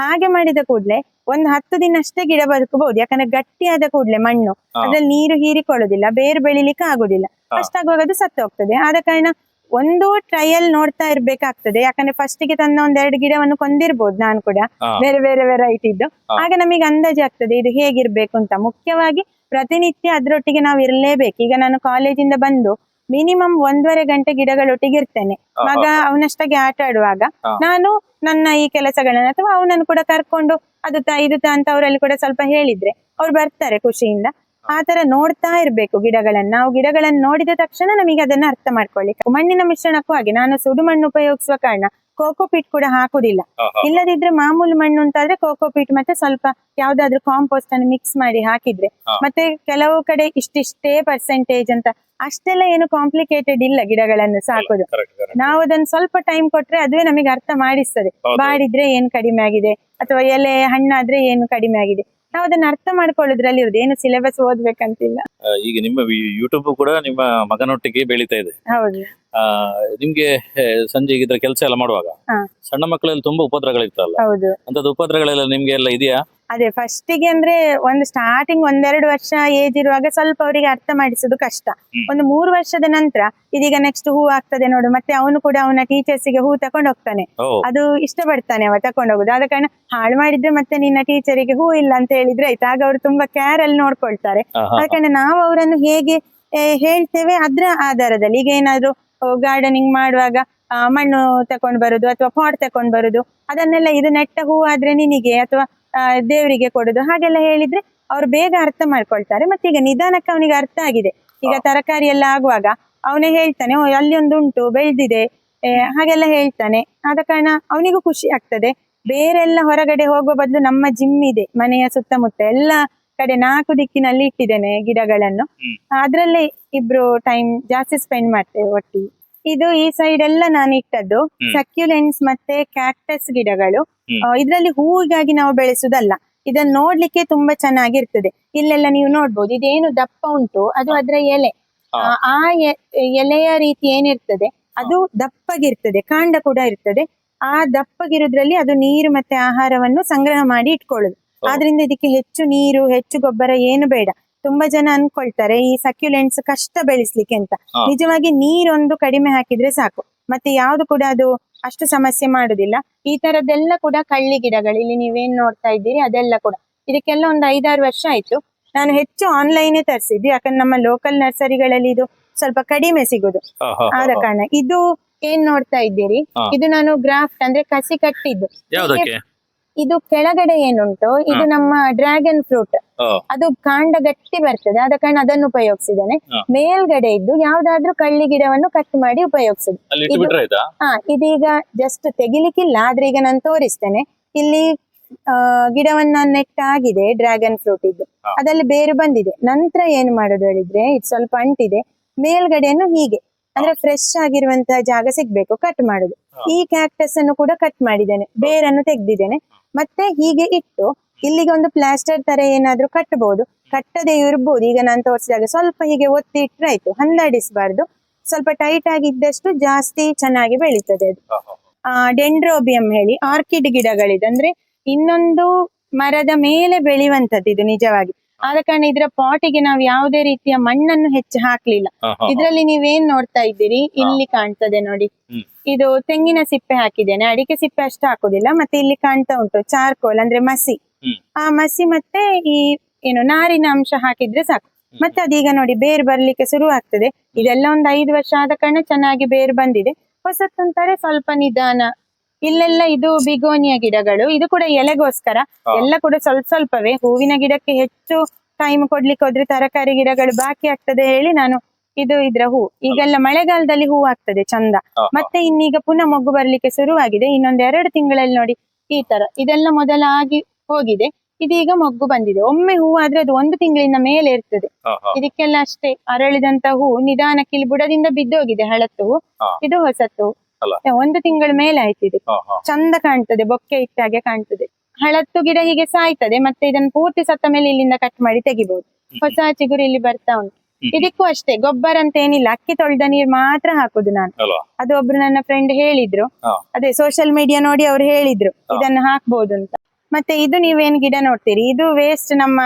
ಹಾಗೆ ಮಾಡಿದ ಕೂಡ್ಲೆ ಒಂದು 10 ದಿನ ಅಷ್ಟೇ ಗಿಡ ಬದುಕಬಹುದು. ಯಾಕಂದ್ರೆ ಗಟ್ಟಿಯಾದ ಕೂಡ್ಲೆ ಮಣ್ಣು ಅದ್ರಲ್ಲಿ ನೀರು ಹೀರಿಕೊಳ್ಳುದಿಲ್ಲ, ಬೇರು ಬೆಳಿಲಿಕ್ಕೆ ಆಗುದಿಲ್ಲ. ಅಷ್ಟಾಗುವಾಗ ಅದು ಸತ್ತು ಹೋಗ್ತದೆ. ಆದ ಕಾರಣ ಒಂದು ಟ್ರಯಲ್ ನೋಡ್ತಾ ಇರ್ಬೇಕಾಗ್ತದೆ. ಯಾಕಂದ್ರೆ ಫಸ್ಟ್ ಗೆ ತಂದ 1-2 ಗಿಡವನ್ನು ಕೊಂದಿರ್ಬೋದು ನಾನು ಕೂಡ, ಬೇರೆ ಬೇರೆ ವೆರೈಟಿ ಇದ್ದು. ಆಗ ನಮಗೆ ಅಂದಾಜು ಆಗ್ತದೆ ಇದು ಹೇಗಿರ್ಬೇಕು ಅಂತ. ಮುಖ್ಯವಾಗಿ ಪ್ರತಿನಿತ್ಯ ಅದ್ರೊಟ್ಟಿಗೆ ನಾವು ಇರಲೇಬೇಕು. ಈಗ ನಾನು ಕಾಲೇಜಿಂದ ಬಂದು ಮಿನಿಮಮ್ 1.5 ಗಂಟೆ ಗಿಡಗಳೊಟ್ಟಿಗೆ ಇರ್ತೇನೆ. ಮಗ ಅವನಷ್ಟಾಗಿ ಆಟ ಆಡುವಾಗ ನಾನು ನನ್ನ ಈ ಕೆಲಸಗಳನ್ನ, ಅಥವಾ ಅವನನ್ನು ಕೂಡ ಕರ್ಕೊಂಡು ಅದು ಇದು ಅಂತ ಅವರಲ್ಲಿ ಕೂಡ ಸ್ವಲ್ಪ ಹೇಳಿದ್ರೆ ಅವ್ರು ಬರ್ತಾರೆ ಖುಷಿಯಿಂದ. ಆ ತರ ನೋಡ್ತಾ ಇರ್ಬೇಕು ಗಿಡಗಳನ್ನ. ನಾವು ಗಿಡಗಳನ್ನ ನೋಡಿದ ತಕ್ಷಣ ನಮಗೆ ಅದನ್ನ ಅರ್ಥ ಮಾಡ್ಕೊಳ್ಳಿಕ್ಕೆ. ಮಣ್ಣಿನ ಮಿಶ್ರಣಕ್ಕೂ ಹಾಗೆ ನಾನು ಸುಡು ಮಣ್ಣು ಉಪಯೋಗಿಸುವ ಕಾರಣ ಕೋಕೋಪೀಟ್ ಕೂಡ ಹಾಕುದಿಲ್ಲ. ಇಲ್ಲದಿದ್ರೆ ಮಾಮೂಲು ಮಣ್ಣು ಅಂತಾದ್ರೆ ಕೋಕೋಪೀಟ್ ಮತ್ತೆ ಸ್ವಲ್ಪ ಯಾವ್ದಾದ್ರು ಕಾಂಪೋಸ್ಟ್ ಅನ್ನು ಮಿಕ್ಸ್ ಮಾಡಿ ಹಾಕಿದ್ರೆ, ಮತ್ತೆ ಕೆಲವು ಕಡೆ ಇಷ್ಟಿಷ್ಟೇ ಪರ್ಸೆಂಟೇಜ್ ಅಂತ, ಅಷ್ಟೆಲ್ಲ ಏನು ಕಾಂಪ್ಲಿಕೇಟೆಡ್ ಇಲ್ಲ ಗಿಡಗಳನ್ನು ಸಾಕೋದು. ನಾವು ಅದನ್ನ ಸ್ವಲ್ಪ ಟೈಮ್ ಕೊಟ್ರೆ ಅದುವೇ ನಮಗೆ ಅರ್ಥ ಮಾಡಿಸ್ತದೆ. ಬಾಡಿದ್ರೆ ಏನು ಕಡಿಮೆ ಆಗಿದೆ, ಅಥವಾ ಎಲೆ ಹಣ್ಣಾದ್ರೆ ಏನು ಕಡಿಮೆ ಆಗಿದೆ. ನಾವು ಅದನ್ನ ಅರ್ಥ ಮಾಡ್ಕೊಳ್ಳೋದ್ರಲ್ಲಿ ಇರುದು, ಏನು ಸಿಲೆಬಸ್ ಓದ್ಬೇಕಂತಿಲ್ಲ. ಈಗ ನಿಮ್ಮ ಯೂಟ್ಯೂಬ್ ಕೂಡ ನಿಮ್ಮ ಮಗನೊಟ್ಟಿಗೆ ಬೆಳೀತಾ ಇದೆ. ಹೌದು. ನಿಮ್ಗೆ ಸಂಜೆ ಇದ್ರ ಕೆಲಸ ಎಲ್ಲ ಮಾಡುವಾಗ ಸಣ್ಣ ಮಕ್ಕಳಲ್ಲಿ ತುಂಬಾ ಉಪದ್ರವಗಳಿರ್ತಲ್ಲ, ಅಂತದ್ದು ಉಪದ್ರವಗಳೆಲ್ಲ ನಿಮ್ಗೆ ಎಲ್ಲ ಇದೆಯಾ? ಅದೇ ಫಸ್ಟಿಗೆ ಅಂದ್ರೆ ಒಂದು ಸ್ಟಾರ್ಟಿಂಗ್ 1-2 ವರ್ಷ ಏಜ್ ಇರುವಾಗ ಸ್ವಲ್ಪ ಅವರಿಗೆ ಅರ್ಥ ಮಾಡಿಸುದು ಕಷ್ಟ. ಒಂದು 3 ವರ್ಷದ ನಂತರ ಇದೀಗ ನೆಕ್ಸ್ಟ್ ಹೂ ಆಗ್ತದೆ ನೋಡು, ಮತ್ತೆ ಅವನು ಕೂಡ ಅವನ ಟೀಚರ್ಸಿಗೆ ಹೂ ತಕೊಂಡ್ ಹೋಗ್ತಾನೆ. ಅದು ಇಷ್ಟಪಡ್ತಾನೆ ಅವ ತಕೊಂಡ್ ಹೋಗುದು. ಆದ ಕಾರಣ ಹಾಳು ಮಾಡಿದ್ರೆ ಮತ್ತೆ ನಿನ್ನ ಟೀಚರಿಗೆ ಹೂ ಇಲ್ಲ ಅಂತ ಹೇಳಿದ್ರೆ ಆಯ್ತು, ಆಗ ಅವರು ತುಂಬಾ ಕೇರ್ ಅಲ್ಲಿ ನೋಡ್ಕೊಳ್ತಾರೆ. ಆದ ಕಾರಣ ನಾವು ಅವರನ್ನು ಹೇಗೆ ಹೇಳ್ತೇವೆ ಅದ್ರ ಆಧಾರದಲ್ಲಿ. ಈಗ ಏನಾದ್ರು ಗಾರ್ಡನಿಂಗ್ ಮಾಡುವಾಗ ಮಣ್ಣು ತಕೊಂಡ್ ಬರುದು, ಅಥವಾ ಪಾಟ್ ತಕೊಂಡ್ ಬರುದು, ಅದನ್ನೆಲ್ಲ ಇದು ನೆಟ್ಟ ಹೂ ಆದ್ರೆ ನಿನಗೆ ಅಥವಾ ದೇವರಿಗೆ ಕೊಡುದು, ಹಾಗೆಲ್ಲ ಹೇಳಿದ್ರೆ ಅವ್ರು ಬೇಗ ಅರ್ಥ ಮಾಡ್ಕೊಳ್ತಾರೆ. ಮತ್ತೆ ಈಗ ನಿಧಾನಕ್ಕೆ ಅವನಿಗೆ ಅರ್ಥ ಆಗಿದೆ. ಈಗ ತರಕಾರಿ ಎಲ್ಲ ಆಗುವಾಗ ಅವನೇ ಹೇಳ್ತಾನೆ, ಅಲ್ಲಿ ಒಂದು ಉಂಟು ಬೆಳೆದಿದೆ ಹಾಗೆಲ್ಲ ಹೇಳ್ತಾನೆ. ಆದ ಕಾರಣ ಅವನಿಗೂ ಖುಷಿ ಆಗ್ತದೆ. ಬೇರೆಲ್ಲ ಹೊರಗಡೆ ಹೋಗುವ ಬದಲು ನಮ್ಮ ಜಿಮ್ ಇದೆ ಮನೆಯ ಸುತ್ತಮುತ್ತ, ಎಲ್ಲ ಕಡೆ 4 ದಿಕ್ಕಿನಲ್ಲಿ ಇಟ್ಟಿದ್ದೇನೆ ಗಿಡಗಳನ್ನು. ಅದ್ರಲ್ಲಿ ಇಬ್ರು ಟೈಮ್ ಜಾಸ್ತಿ ಸ್ಪೆಂಡ್ ಮಾಡ್ತೇವೆ ಒಟ್ಟಿಗೆ. ಇದು ಈ ಸೈಡ್ ಎಲ್ಲ ನಾನು ಇಟ್ಟದ್ದು ಸಕ್ಯುಲೆಂಟ್ಸ್ ಮತ್ತೆ ಕ್ಯಾಕ್ಟಸ್ ಗಿಡಗಳು. ಇದ್ರಲ್ಲಿ ಹೂವಿಗಾಗಿ ನಾವು ಬೆಳೆಸುದಲ್ಲ, ಇದನ್ನ ನೋಡ್ಲಿಕ್ಕೆ ತುಂಬಾ ಚೆನ್ನಾಗಿರ್ತದೆ. ಇಲ್ಲೆಲ್ಲ ನೀವು ನೋಡ್ಬೋದು, ಇದೇನು ದಪ್ಪ ಉಂಟು ಅದು ಅದರ ಎಲೆ. ಆ ಎಲೆಯ ರೀತಿ ಏನಿರ್ತದೆ ಅದು ದಪ್ಪಗಿರ್ತದೆ, ಕಾಂಡ ಕೂಡ ಇರ್ತದೆ. ಆ ದಪ್ಪಗಿರುದ್ರಲ್ಲಿ ಅದು ನೀರು ಮತ್ತೆ ಆಹಾರವನ್ನು ಸಂಗ್ರಹ ಮಾಡಿ ಇಟ್ಕೊಳ್ಳುದು. ಆದ್ರಿಂದ ಇದಕ್ಕೆ ಹೆಚ್ಚು ನೀರು, ಹೆಚ್ಚು ಗೊಬ್ಬರ ಏನು ಬೇಡ. ತುಂಬಾ ಜನ ಅನ್ಕೊಳ್ತಾರೆ ಈ ಸಕ್ಯುಲೆಂಟ್ಸ್ ಕಷ್ಟ ಬೆಳೆಸ್ಲಿಕ್ಕೆ ಅಂತ. ನಿಜವಾಗಿ ನೀರೊಂದು ಕಡಿಮೆ ಹಾಕಿದ್ರೆ ಸಾಕು, ಮತ್ತೆ ಯಾವ್ದು ಕೂಡ ಅದು ಅಷ್ಟು ಸಮಸ್ಯೆ ಮಾಡುದಿಲ್ಲ. ಈ ತರದ್ದೆಲ್ಲ ಕೂಡ ಕಳ್ಳಿ ಗಿಡಗಳು ಇಲ್ಲಿ ನೀವೇನ್ ನೋಡ್ತಾ ಇದ್ದೀರಿ ಅದೆಲ್ಲ ಕೂಡ. ಇದಕ್ಕೆಲ್ಲ ಒಂದು 5-6 ವರ್ಷ ಆಯ್ತು. ನಾನು ಹೆಚ್ಚು ಆನ್ಲೈನೇ ತರಿಸಿದ್ದು, ಯಾಕಂದ್ರೆ ನಮ್ಮ ಲೋಕಲ್ ನರ್ಸರಿಗಳಲ್ಲಿ ಇದು ಸ್ವಲ್ಪ ಕಡಿಮೆ ಸಿಗುದು. ಆದ ಕಾರಣ ಇದು ಏನ್ ನೋಡ್ತಾ ಇದ್ದೀರಿ, ಇದು ನಾನು ಗ್ರಾಫ್ಟ್ ಅಂದ್ರೆ ಕಸಿ ಕಟ್ಟಿದ್ದು. ಯಾವ್ದಕ್ಕೆ? ಇದು ಕೆಳಗಡೆ ಏನುಂಟು, ಇದು ನಮ್ಮ ಡ್ರ್ಯಾಗನ್ ಫ್ರೂಟ್, ಅದು ಕಾಂಡ ಗಟ್ಟಿ ಬರ್ತದೆ, ಆದ ಕಾರಣ ಅದನ್ನು ಉಪಯೋಗಿಸಿದ್ದೇನೆ. ಮೇಲ್ಗಡೆ ಇದ್ದು ಯಾವ್ದಾದ್ರು ಕಳ್ಳಿ ಗಿಡವನ್ನು ಕಟ್ ಮಾಡಿ ಉಪಯೋಗಿಸುದು. ಇದೀಗ ಜಸ್ಟ್ ತೆಗಿಲಿಕ್ಕಿಲ್ಲ, ಆದ್ರೆ ಈಗ ನಾನು ತೋರಿಸ್ತೇನೆ. ಇಲ್ಲಿ ಗಿಡವನ್ನ ನೆಟ್ಟಾಗಿದೆ ಡ್ರ್ಯಾಗನ್ ಫ್ರೂಟ್ ಇದ್ದು, ಅದಲ್ಲಿ ಬೇರು ಬಂದಿದೆ. ನಂತರ ಏನ್ ಮಾಡೋದು ಹೇಳಿದ್ರೆ, ಇದು ಸ್ವಲ್ಪ ಅಂಟಿದೆ, ಮೇಲ್ಗಡೆಯನ್ನು ಹೀಗೆ ಅಂದ್ರೆ ಫ್ರೆಶ್ ಆಗಿರುವಂತಹ ಜಾಗ ಸಿಗ್ಬೇಕು, ಕಟ್ ಮಾಡುದು. ಈ ಕ್ಯಾಕ್ಟಸ್ ಅನ್ನು ಕೂಡ ಕಟ್ ಮಾಡಿದ್ದೇನೆ, ಬೇರನ್ನು ತೆಗ್ದಿದ್ದೇನೆ. ಮತ್ತೆ ಹೀಗೆ ಇಟ್ಟು ಇಲ್ಲಿಗೆ ಒಂದು ಪ್ಲಾಸ್ಟರ್ ತರ ಏನಾದ್ರೂ ಕಟ್ಟಬಹುದು, ಕಟ್ಟದೆ ಇರ್ಬೋದು. ಈಗ ನಾನು ತೋರಿಸಿದಾಗ ಸ್ವಲ್ಪ ಹೀಗೆ ಒತ್ತಿ ಇಟ್ರೆ ಆಯ್ತು, ಹಂದಾಡಿಸಬಾರ್ದು. ಸ್ವಲ್ಪ ಟೈಟ್ ಆಗಿದ್ದಷ್ಟು ಜಾಸ್ತಿ ಚೆನ್ನಾಗಿ ಬೆಳೀತದೆ ಅದು. ಡೆಂಡ್ರೋಬಿಯಂ ಹೇಳಿ ಆರ್ಕಿಡ್ ಗಿಡಗಳಿದೆ, ಅಂದ್ರೆ ಇನ್ನೊಂದು ಮರದ ಮೇಲೆ ಬೆಳೆಯುವಂತದ್ದು ಇದು ನಿಜವಾಗಿ. ಆದ ಕಾರಣ ಇದರ ಪಾಟಿಗೆ ನಾವು ಯಾವುದೇ ರೀತಿಯ ಮಣ್ಣನ್ನು ಹೆಚ್ಚು ಹಾಕ್ಲಿಲ್ಲ. ಇದರಲ್ಲಿ ನೀವೇನ್ ನೋಡ್ತಾ ಇದ್ದೀರಿ, ಇಲ್ಲಿ ಕಾಣ್ತದೆ ನೋಡಿ, ಇದು ತೆಂಗಿನ ಸಿಪ್ಪೆ ಹಾಕಿದ್ದೇನೆ, ಅಡಿಕೆ ಸಿಪ್ಪೆ ಅಷ್ಟು ಹಾಕುದಿಲ್ಲ. ಮತ್ತೆ ಇಲ್ಲಿ ಕಾಣ್ತಾ ಉಂಟು ಚಾರ್ಕೋಲ್ ಅಂದ್ರೆ ಮಸಿ, ಆ ಮಸಿ ಮತ್ತೆ ಈ ಏನು ನಾರಿನ ಅಂಶ ಹಾಕಿದ್ರೆ ಸಾಕು. ಮತ್ತೆ ಅದೀಗ ನೋಡಿ ಬೇರು ಬರ್ಲಿಕ್ಕೆ ಶುರು ಆಗ್ತದೆ. ಇದೆಲ್ಲ ಒಂದು 5 ವರ್ಷ ಆದ ಕಾರಣ ಚೆನ್ನಾಗಿ ಬೇರು ಬಂದಿದೆ. ಹೊಸತ್ತಂತಾರೆ ಸ್ವಲ್ಪ ನಿಧಾನ. ಇಲ್ಲೆಲ್ಲ ಇದು ಬಿಗೋನಿಯ ಗಿಡಗಳು, ಇದು ಕೂಡ ಎಲೆಗೋಸ್ಕರ, ಎಲ್ಲ ಕೂಡ ಸ್ವಲ್ಪ ಸ್ವಲ್ಪವೇ. ಹೂವಿನ ಗಿಡಕ್ಕೆ ಹೆಚ್ಚು ಟೈಮ್ ಕೊಡ್ಲಿಕ್ಕೆ ಹೋದ್ರೆ ತರಕಾರಿ ಗಿಡಗಳು ಬಾಕಿ ಆಗ್ತದೆ ಹೇಳಿ ನಾನು ಇದು ಇದ್ರ ಹೂ. ಈಗೆಲ್ಲ ಮಳೆಗಾಲದಲ್ಲಿ ಹೂ ಆಗ್ತದೆ ಚಂದ. ಮತ್ತೆ ಇನ್ನೀಗ ಪುನಃ ಮೊಗ್ಗು ಬರ್ಲಿಕ್ಕೆ ಶುರುವಾಗಿದೆ. ಇನ್ನೊಂದ್ 2 ತಿಂಗಳಲ್ಲಿ ನೋಡಿ ಈ ತರ ಇದೆಲ್ಲ ಮೊದಲಾಗಿ ಹೋಗಿದೆ, ಇದೀಗ ಮೊಗ್ಗು ಬಂದಿದೆ. ಒಮ್ಮೆ ಹೂ ಆದ್ರೆ ಅದು 1 ತಿಂಗಳಿಂದ ಮೇಲೆ ಇರ್ತದೆ. ಇದಕ್ಕೆಲ್ಲ ಅಷ್ಟೇ ಅರಳಿದಂತ ಹೂ ನಿಧಾನಕ್ಕೆ ಇಲ್ಲಿ ಬುಡದಿಂದ ಬಿದ್ದೋಗಿದೆ ಹಳತ್ತು ಹೂ, ಇದು ಹೊಸತ್ತು. 1 ತಿಂಗಳ ಮೇಲೆ ಆಯ್ತಿದೆ, ಚಂದ ಕಾಣ್ತದೆ, ಬೊಕ್ಕೆ ಇಟ್ಟಾಗೆ ಕಾಣ್ತದೆ. ಹಳತ್ತು ಗಿಡ ಹೀಗೆ ಸಾಯ್ತದೆ, ಮತ್ತೆ ಇದನ್ನು ಪೂರ್ತಿ ಸತ್ತ ಮೇಲೆ ಇಲ್ಲಿಂದ ಕಟ್ ಮಾಡಿ ತೆಗಿಬಹುದು. ಹೊಸ ಚಿಗುರು ಇಲ್ಲಿ ಬರ್ತಾ ಉಂಟು. ಇದಕ್ಕೂ ಅಷ್ಟೇ ಗೊಬ್ಬರ ಅಂತ ಏನಿಲ್ಲ, ಅಕ್ಕಿ ತೊಳೆದ ನೀರು ಮಾತ್ರ ಹಾಕುದು ನಾನು. ಅದು ಒಬ್ರು ನನ್ನ ಫ್ರೆಂಡ್ ಹೇಳಿದ್ರು, ಅದೇ ಸೋಷಿಯಲ್ ಮೀಡಿಯಾ ನೋಡಿ ಅವ್ರು ಹೇಳಿದ್ರು ಇದನ್ನ ಹಾಕ್ಬಹುದು ಅಂತ. ಮತ್ತೆ ಇದು ನೀವೇನ್ ಗಿಡ ನೋಡ್ತೀರಿ, ಇದು ವೇಸ್ಟ್ ನಮ್ಮ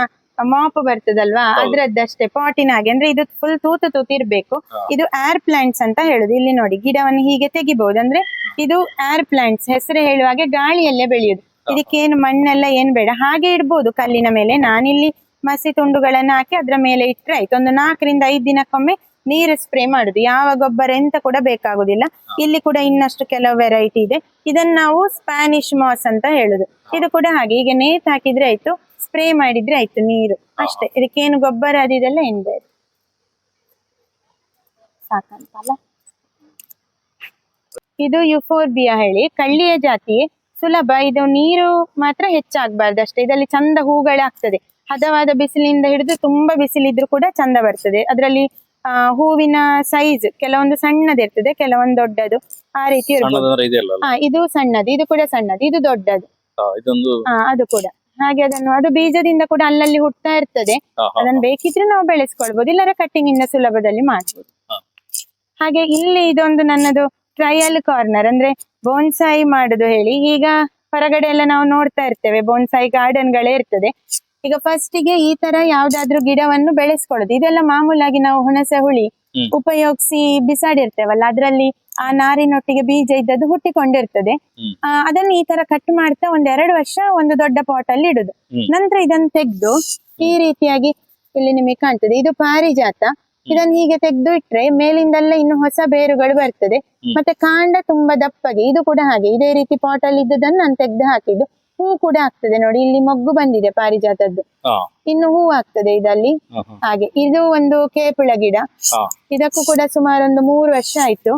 ಮಾಪ್ ಬರ್ತದಲ್ವಾ ಅದ್ರದ್ದಷ್ಟೇ, ಪಾಟಿನ ಹಾಗೆ. ಅಂದ್ರೆ ಇದು ಫುಲ್ ತೂತು ಇರ್ಬೇಕು. ಇದು ಏರ್ ಪ್ಲಾಂಟ್ಸ್ ಅಂತ ಹೇಳುದು. ಇಲ್ಲಿ ನೋಡಿ ಗಿಡವನ್ನು ಹೀಗೆ ತೆಗಿಬಹುದು. ಅಂದ್ರೆ ಇದು ಏರ್ ಪ್ಲಾಂಟ್ಸ್, ಹೆಸರು ಹೇಳುವಾಗೆ ಗಾಳಿಯಲ್ಲೇ ಬೆಳೆಯುದು. ಇದಕ್ಕೇನು ಮಣ್ಣೆಲ್ಲ ಏನ್ ಬೇಡ, ಹಾಗೆ ಇಡ್ಬೋದು ಕಲ್ಲಿನ ಮೇಲೆ. ನಾನಿಲ್ಲಿ ಮಸಿ ತುಂಡುಗಳನ್ನ ಹಾಕಿ ಅದ್ರ ಮೇಲೆ ಇಟ್ರೆ ಆಯ್ತು. ಒಂದು 4 ರಿಂದ 5 ದಿನಕ್ಕೊಮ್ಮೆ ನೀರು ಸ್ಪ್ರೇ ಮಾಡುದು. ಯಾವ ಗೊಬ್ಬರ ಎಂತ ಕೂಡ ಬೇಕಾಗುದಿಲ್ಲ. ಇಲ್ಲಿ ಕೂಡ ಇನ್ನಷ್ಟು ಕೆಲವು ವೆರೈಟಿ ಇದೆ. ಇದನ್ನ ನಾವು ಸ್ಪ್ಯಾನಿಶ್ ಮಾಸ್ ಅಂತ ಹೇಳುದು. ಇದು ಕೂಡ ಹಾಗೆ, ಈಗ ನೇತ್ ಹಾಕಿದ್ರೆ ಆಯ್ತು, ಸ್ಪ್ರೇ ಮಾಡಿದ್ರೆ ಆಯ್ತು ನೀರು ಅಷ್ಟೇ. ಇದಕ್ಕೇನು ಗೊಬ್ಬರ ಅದಿದೆಲ್ಲ ಏನ್ ಬೇಡ, ಸಾಕಂತಲ್ಲ. ಇದು ಯುಫೋರ್ಬಿಯಾ ಹೇಳಿ ಕಳ್ಳಿಯ ಜಾತಿಯೇ, ಸುಲಭ. ಇದು ನೀರು ಮಾತ್ರ ಹೆಚ್ಚಾಗಬಾರ್ದು ಅಷ್ಟೇ. ಇದರಲ್ಲಿ ಚಂದ ಹೂಗಳಾಗ್ತದೆ. ಹದವಾದ ಬಿಸಿಲಿಂದ ಹಿಡಿದು ತುಂಬಾ ಬಿಸಿಲಿದ್ರು ಕೂಡ ಚಂದ ಬರ್ತದೆ. ಅದರಲ್ಲಿ ಹೂವಿನ ಸೈಜ್ ಕೆಲವೊಂದು ಸಣ್ಣದಿರ್ತದೆ, ಕೆಲವೊಂದು ದೊಡ್ಡದು, ಆ ರೀತಿ ಇರ್ಬೋದು. ಇದು ಸಣ್ಣದು, ಇದು ಕೂಡ ಸಣ್ಣದು, ಇದು ದೊಡ್ಡದು, ಅದು ಕೂಡ ಹಾಗೆ. ಅದು ಬೀಜದಿಂದ ಕೂಡ ಅಲ್ಲಲ್ಲಿ ಹುಟ್ತಾ ಇರ್ತದೆ. ಅದನ್ನು ಬೇಕಿದ್ರೆ ನಾವು ಬೆಳೆಸ್ಕೊಳ್ಬಹುದು, ಇಲ್ಲರ ಕಟ್ಟಿಂಗ್ ಇಂದ ಸುಲಭದಲ್ಲಿ ಮಾಡ್ಬೋದು. ಹಾಗೆ ಇಲ್ಲಿ ಇದೊಂದು ನನ್ನದು ಟ್ರಯಲ್ ಕಾರ್ನರ್, ಅಂದ್ರೆ ಬೋನ್ಸಾಯಿ ಮಾಡುದು ಹೇಳಿ. ಈಗ ಹೊರಗಡೆ ಎಲ್ಲ ನಾವು ನೋಡ್ತಾ ಇರ್ತೇವೆ, ಬೋನ್ಸಾಯಿ ಗಾರ್ಡನ್ ಗಳೇ ಇರ್ತದೆ. ಈಗ ಫಸ್ಟಿಗೆ ಈ ತರ ಯಾವ್ದಾದ್ರು ಗಿಡವನ್ನು ಬೆಳೆಸ್ಕೊಳ್ಳೋದು. ಇದೆಲ್ಲ ಮಾಮೂಲಾಗಿ ನಾವು ಹುಣಸೆ ಹುಳಿ ಉಪಯೋಗಿಸಿ ಬಿಸಾಡಿರ್ತೇವಲ್ಲ, ಅದ್ರಲ್ಲಿ ಆ ನಾರಿನೊಟ್ಟಿಗೆ ಬೀಜ ಇದ್ದದ್ದು ಹುಟ್ಟಿಕೊಂಡಿರ್ತದೆ. ಅದನ್ನು ಈ ತರ ಕಟ್ ಮಾಡ್ತಾ 1-2 ವರ್ಷ ಒಂದು ದೊಡ್ಡ ಪಾಟ್ ಅಲ್ಲಿ ಇಡುದು. ನಂತರ ಇದನ್ನು ತೆಗೆದು ಈ ರೀತಿಯಾಗಿ ಇಲ್ಲಿ ನಿಮಗೆ ಕಾಣ್ತದೆ, ಇದು ಪಾರಿಜಾತ. ಇದನ್ನು ಹೀಗೆ ತೆಗೆದು ಇಟ್ರೆ ಮೇಲಿಂದೆಲ್ಲ ಇನ್ನು ಹೊಸ ಬೇರುಗಳು ಬರ್ತದೆ. ಮತ್ತೆ ಕಾಂಡ ತುಂಬಾ ದಪ್ಪಗೆ. ಇದು ಕೂಡ ಹಾಗೆ, ಇದೇ ರೀತಿ ಪಾಟ್ ಅಲ್ಲಿ ಇದ್ದದನ್ನು ನಾನು ತೆಗೆದು ಹಾಕಿದ್ದು. ಹೂ ಕೂಡ ಆಗ್ತದೆ ನೋಡಿ, ಇಲ್ಲಿ ಮೊಗ್ಗು ಬಂದಿದೆ ಪಾರಿಜಾತದ್ದು, ಇನ್ನು ಹೂ ಆಗ್ತದೆ ಇದಲ್ಲಿ. ಹಾಗೆ ಇದು ಒಂದು ಕೇಪುಳ ಗಿಡ, ಇದಕ್ಕೂ ಕೂಡ ಸುಮಾರು ಒಂದು 3 ವರ್ಷ ಆಯ್ತು.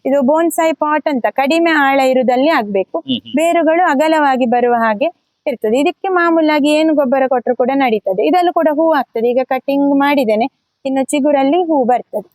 ಇದು ಬೋನ್ಸಾಯಿ ಪಾಟ್ ಅಂತ, ಕಡಿಮೆ ಆಳ ಇರುದಲ್ಲಿ ಆಗ್ಬೇಕು, ಬೇರುಗಳು ಅಗಲವಾಗಿ ಬರುವ ಹಾಗೆ ಇರ್ತದೆ. ಇದಕ್ಕೆ ಮಾಮೂಲಾಗಿ ಏನು ಗೊಬ್ಬರ ಕೊಟ್ಟರು ಕೂಡ ನಡೀತದೆ. ಇದಲ್ಲೂ ಕೂಡ ಹೂ ಆಗ್ತದೆ. ಈಗ ಕಟಿಂಗ್ ಮಾಡಿದ್ದೇನೆ, ಇನ್ನು ಚಿಗುರಲ್ಲಿ ಹೂ ಬರ್ತದೆ.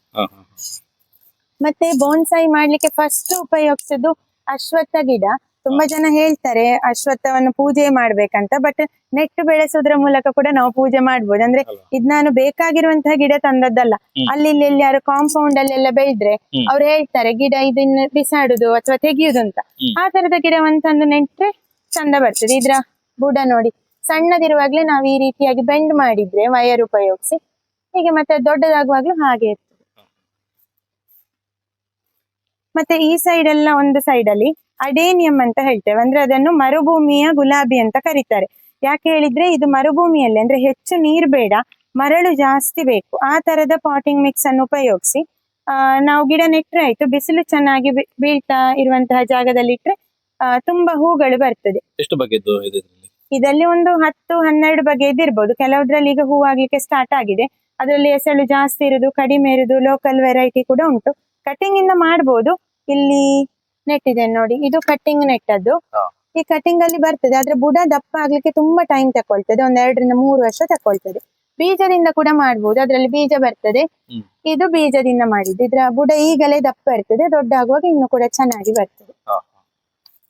ಮತ್ತೆ ಬೋನ್ಸಾಯಿ ಮಾಡ್ಲಿಕ್ಕೆ ಫಸ್ಟ್ ಉಪಯೋಗಿಸೋದು ಅಶ್ವತ್ಥ ಗಿಡ. ತುಂಬಾ ಜನ ಹೇಳ್ತಾರೆ ಅಶ್ವತ್ಥವನ್ನು ಪೂಜೆ ಮಾಡ್ಬೇಕಂತ, ಬಟ್ ನೆಟ್ಟು ಬೆಳೆಸೋದ್ರ ಮೂಲಕ ಕೂಡ ನಾವು ಪೂಜೆ ಮಾಡ್ಬೋದು. ಅಂದ್ರೆ ಇದ್ ನಾನು ಬೇಕಾಗಿರುವಂತಹ ಗಿಡ ತಂದದ್ದಲ್ಲ. ಅಲ್ಲಿ ಇಲ್ಲಿ ಯಾರು ಕಾಂಪೌಂಡ್ ಅಲ್ಲೆಲ್ಲ ಬೆಳೆದ್ರೆ ಅವ್ರು ಹೇಳ್ತಾರೆ ಗಿಡ ಇದನ್ನ ಬಿಸಾಡುದು ಅಥವಾ ತೆಗಿಯುದು ಅಂತ. ಆ ತರದ ಗಿಡವನ್ನು ತಂದು ನೆಟ್ರೆ ಚಂದ ಬರ್ತದೆ. ಇದ್ರ ಬುಡ ನೋಡಿ, ಸಣ್ಣದಿರುವಾಗ್ಲೇ ನಾವು ಈ ರೀತಿಯಾಗಿ ಬೆಂಡ್ ಮಾಡಿದ್ರೆ ವಯರ್ ಉಪಯೋಗಿಸಿ, ಹೀಗೆ ಮತ್ತೆ ದೊಡ್ಡದಾಗುವಾಗ್ಲೂ ಹಾಗೆ ಇರ್ತದೆ. ಮತ್ತೆ ಈ ಸೈಡ್ ಎಲ್ಲ ಒಂದು ಸೈಡ್ ಅಲ್ಲಿ ಅಡೇನಿಯಂ ಅಂತ ಹೇಳ್ತೇವೆ. ಅಂದ್ರೆ ಅದನ್ನು ಮರುಭೂಮಿಯ ಗುಲಾಬಿ ಅಂತ ಕರೀತಾರೆ. ಯಾಕೆ ಹೇಳಿದ್ರೆ ಇದು ಮರುಭೂಮಿಯಲ್ಲಿ ಅಂದ್ರೆ ಹೆಚ್ಚು ನೀರು ಬೇಡ, ಮರಳು ಜಾಸ್ತಿ ಬೇಕು. ಆ ತರದ ಪಾಟಿಂಗ್ ಮಿಕ್ಸ್ ಅನ್ನು ಉಪಯೋಗಿಸಿ ನಾವು ಗಿಡ ನೆಟ್ರೆ ಆಯ್ತು. ಬಿಸಿಲು ಚೆನ್ನಾಗಿ ಬೀಳ್ತಾ ಇರುವಂತಹ ಜಾಗದಲ್ಲಿ ಇಟ್ರೆ ತುಂಬಾ ಹೂಗಳು ಬರ್ತದೆ. ಎಷ್ಟು ಬಗೆದ್ದು ಇದೆ ಇದರಲ್ಲಿ? ಇದರಲ್ಲಿ ಒಂದು 10-12 ಬಗೆದಿರ್ಬೋದು. ಕೆಲವುದ್ರಲ್ಲಿ ಈಗ ಹೂ ಆಗ್ಲಿಕ್ಕೆ ಸ್ಟಾರ್ಟ್ ಆಗಿದೆ. ಅದರಲ್ಲಿ ಎಸಳು ಜಾಸ್ತಿ ಇರುದು, ಕಡಿಮೆ ಇರುದು, ಲೋಕಲ್ ವೆರೈಟಿ ಕೂಡ ಉಂಟು. ಕಟಿಂಗ್ ಇಂದ ಮಾಡ್ಬೋದು. ಇಲ್ಲಿ ನೆಟ್ ಇದೆ ನೋಡಿ, ಇದು ಕಟಿಂಗ್ ನೆಟ್ಟದ್ದು. ಈ ಕಟಿಂಗ್ ಅಲ್ಲಿ ಬರ್ತದೆ, ಆದ್ರೆ ಬುಡ ದಪ್ಪ ಆಗ್ಲಿಕ್ಕೆ ತುಂಬಾ ಟೈಮ್ ತಕೊಳ್ತದೆ. 1-2-3 ವರ್ಷ ತಕೊಳ್ತದೆ. ಬೀಜದಿಂದ ಕೂಡ ಮಾಡ್ಬೋದು, ಅದ್ರಲ್ಲಿ ಬೀಜ ಬರ್ತದೆ. ಇದು ಬೀಜದಿಂದ ಮಾಡಿದ್ದು. ಇದ್ರ ಬುಡ ಈಗಲೇ ದಪ್ಪ ಇರ್ತದೆ, ದೊಡ್ಡ ಆಗುವಾಗ ಇನ್ನು ಕೂಡ ಚೆನ್ನಾಗಿ ಬರ್ತದೆ.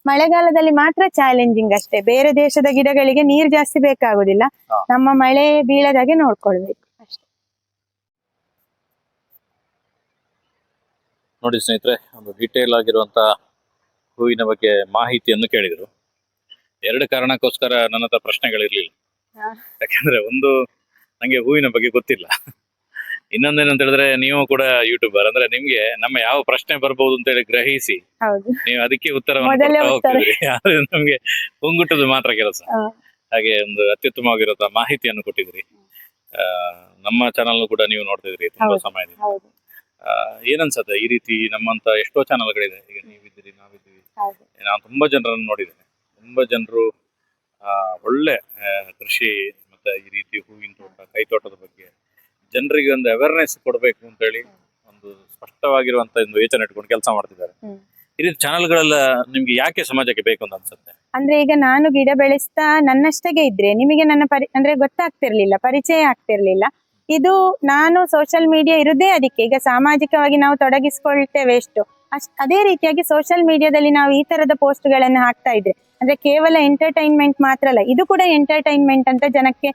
ಮಳೆಗಾಲದಲ್ಲಿ ಮಾತ್ರ ಚಾಲೆಂಜಿಂಗ್ ಅಷ್ಟೇ. ಬೇರೆ ದೇಶದ ಗಿಡಗಳಿಗೆ ನೀರು ಜಾಸ್ತಿ ಬೇಕಾಗುದಿಲ್ಲ, ನಮ್ಮ ಮಳೆ ಬೀಳದಾಗೆ ನೋಡ್ಕೊಳ್ಬೇಕು ಅಷ್ಟೇ. ನೋಡಿ ಸ್ನೇಹಿತರೆ, ಒಂದು ಡೀಟೇಲ್ ಆಗಿರುವಂತ ಹೂವಿನ ಬಗ್ಗೆ ಮಾಹಿತಿಯನ್ನು ಕೇಳಿದ್ರು. 2 ಕಾರಣಕ್ಕೋಸ್ಕರ ನನ್ನ ಹತ್ರ ಪ್ರಶ್ನೆಗಳಿರ್ಲಿಲ್ಲ. ಯಾಕಂದ್ರೆ ಒಂದು, ನಂಗೆ ಹೂವಿನ ಬಗ್ಗೆ ಗೊತ್ತಿಲ್ಲ. ಇನ್ನೊಂದೇನಂತ ಹೇಳಿದ್ರೆ, ನೀವು ಕೂಡ ಯೂಟ್ಯೂಬರ್, ಅಂದ್ರೆ ನಿಮ್ಗೆ ನಮ್ಮ ಯಾವ ಪ್ರಶ್ನೆ ಬರ್ಬೋದು ಅಂತ ಹೇಳಿ ಗ್ರಹಿಸಿ ನೀವು ಅದಕ್ಕೆ ಉತ್ತರವನ್ನು ಹೋಗ್ತಿದ್ರಿ. ಆದ್ರೆ ನಮ್ಗೆ ಹೊಂಗುಟ್ಟದು ಮಾತ್ರ ಕೆಲಸ. ಹಾಗೆ ಒಂದು ಅತ್ಯುತ್ತಮವಾಗಿರೋ ಮಾಹಿತಿಯನ್ನು ಕೊಟ್ಟಿದ್ರಿ. ನಮ್ಮ ಚಾನಲ್ ಕೂಡ ನೀವು ನೋಡ್ತಿದ್ರಿ ತುಂಬಾ ಸಮಯದಿಂದ. ಏನನ್ಸತ್ತೆ ಈ ರೀತಿ ನಮ್ಮಂತ ಎಷ್ಟೋ ಚಾನಲ್ಗಳಿದೆ, ಈಗ ನೀವಿದ್ದೀರಿ, ನಾವಿದ್ದೀವಿ, ನಾನು ತುಂಬಾ ಜನರನ್ನು ನೋಡಿದ್ದೇನೆ. ತುಂಬಾ ಜನರು ಒಳ್ಳೆ ಕೃಷಿ ಮತ್ತೆ ಈ ರೀತಿ ಹೂವಿನ ತೋಟ, ಕೈ ತೋಟದ ಬಗ್ಗೆ ಜನರಿಗೆ ಒಂದು ಅವೇರ್ನೆಸ್ ಕೊಡಬೇಕು ಅಂತ ಹೇಳಿ ಒಂದು ಸ್ಪಷ್ಟವಾಗಿರುವಂತ ಒಂದು ಯೋಚನೆ ಇಟ್ಕೊಂಡು ಕೆಲಸ ಮಾಡ್ತಿದ್ದಾರೆ. ಈ ರೀತಿ ಚಾನಲ್ಗಳೆಲ್ಲ ನಿಮ್ಗೆ ಯಾಕೆ ಸಮಾಜಕ್ಕೆ ಬೇಕು ಅಂತ ಅನ್ಸುತ್ತೆ? ಅಂದ್ರೆ ಈಗ ನಾನು ಗಿಡ ಬೆಳೆಸ್ತಾ ನನ್ನಷ್ಟಗೆ ಇದ್ರೆ ನಿಮಗೆ ನನ್ನ ಅಂದ್ರೆ ಗೊತ್ತಾಗ್ತಿರ್ಲಿಲ್ಲ, ಪರಿಚಯ ಆಗ್ತಿರ್ಲಿಲ್ಲ. ಇದು ನಾನು ಸೋಷಿಯಲ್ ಮೀಡಿಯಾ ಇರುದೇ ಅದಕ್ಕೆ. ಈಗ ಸಾಮಾಜಿಕವಾಗಿ ನಾವು ತೊಡಗಿಸ್ಕೊಳ್ತೇವೆ ಎಷ್ಟು, ಅದೇ ರೀತಿಯಾಗಿ ಸೋಷಿಯಲ್ ಮೀಡಿಯಾದಲ್ಲಿ ನಾವು ಈ ತರದ ಪೋಸ್ಟ್ ಗಳನ್ನ ಹಾಕ್ತಾ ಇದ್ರೆ, ಅಂದ್ರೆ ಕೇವಲ ಎಂಟರ್ಟೈನ್ಮೆಂಟ್ ಮಾತ್ರ ಅಲ್ಲ, ಇದು ಕೂಡ ಎಂಟರ್ಟೈನ್ಮೆಂಟ್ ಅಂತ ಜನಕ್ಕೆ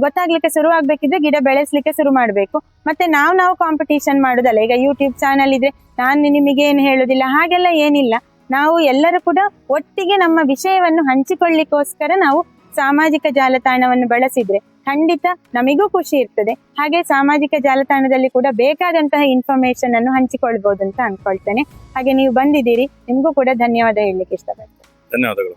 ಗೊತ್ತಾಗ್ಲಿಕ್ಕೆ ಶುರು ಆಗ್ಬೇಕಿದ್ರೆ ಗಿಡ ಬೆಳೆಸ್ಲಿಕ್ಕೆ ಶುರು ಮಾಡ್ಬೇಕು. ಮತ್ತೆ ನಾವು ಕಾಂಪಿಟೇಷನ್ ಮಾಡುದಲ್ಲ. ಈಗ ಯೂಟ್ಯೂಬ್ ಚಾನಲ್ ಇದ್ರೆ ನಾನು ನಿಮಗೆ ಏನು ಹೇಳುದಿಲ್ಲ, ಹಾಗೆಲ್ಲ ಏನಿಲ್ಲ. ನಾವು ಎಲ್ಲರೂ ಕೂಡ ಒಟ್ಟಿಗೆ ನಮ್ಮ ವಿಷಯವನ್ನು ಹಂಚಿಕೊಳ್ಳಿಕ್ಕೋಸ್ಕರ ನಾವು ಸಾಮಾಜಿಕ ಜಾಲತಾಣವನ್ನು ಬಳಸಿದ್ರೆ ಖಂಡಿತ ನಮಿಗೂ ಖುಷಿ ಇರ್ತದೆ. ಹಾಗೆ ಸಾಮಾಜಿಕ ಜಾಲತಾಣದಲ್ಲಿ ಕೂಡ ಬೇಕಾದಂತಹ ಇನ್ಫಾರ್ಮೇಶನ್ ಅನ್ನು ಹಂಚಿಕೊಳ್ಬಹುದು ಅಂತ ಅನ್ಕೊಳ್ತೇನೆ. ಹಾಗೆ ನೀವು ಬಂದಿದ್ದೀರಿ, ನಿಮ್ಗೂ ಕೂಡ ಧನ್ಯವಾದ ಹೇಳಲಿಕ್ಕೆ ಇಷ್ಟಪಡ್ತೇನೆ. ಧನ್ಯವಾದಗಳು.